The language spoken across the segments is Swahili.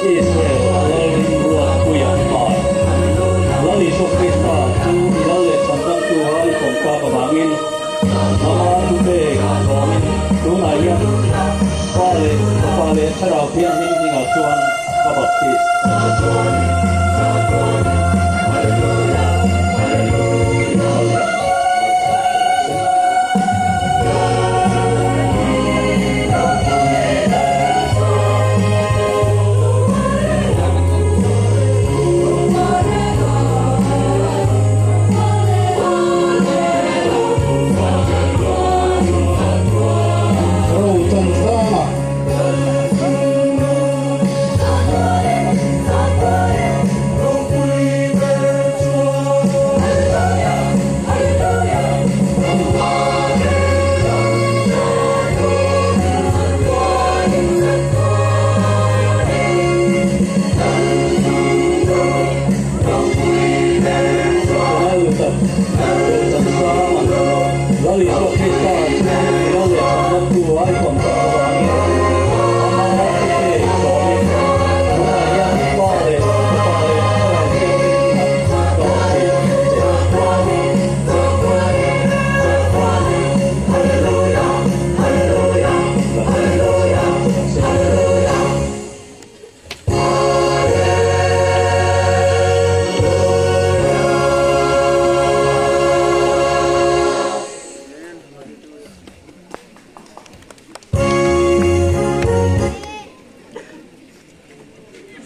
Israel lalin buat kuyapan lali sokrista tu ilale sandang Tuhan kongka kebangin nama tube kamin tu nayan pale cerau piang ini ngasuan kabaptis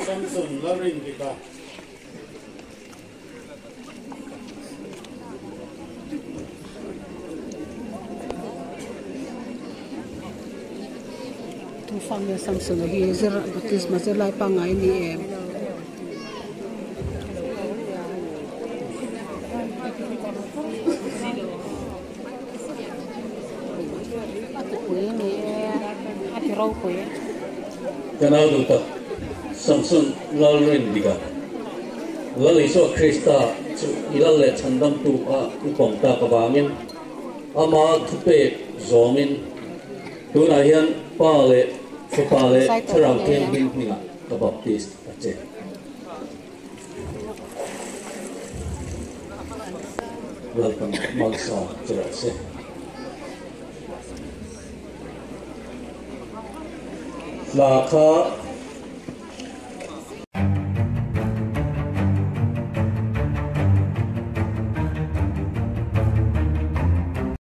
Samson larin kita. Tufang ya Samson lagi zer batis masih lai pangai ni em. Atu kuih ni ati rau kuih. Kenal dokter Samson lalin diga lali so Krista tu ilale sandang Tuhan kongka kebangin ama tube zomin tu nayan pale cerau piang ini kabaptis Aceh. Welcome Malsa Aceh. Laka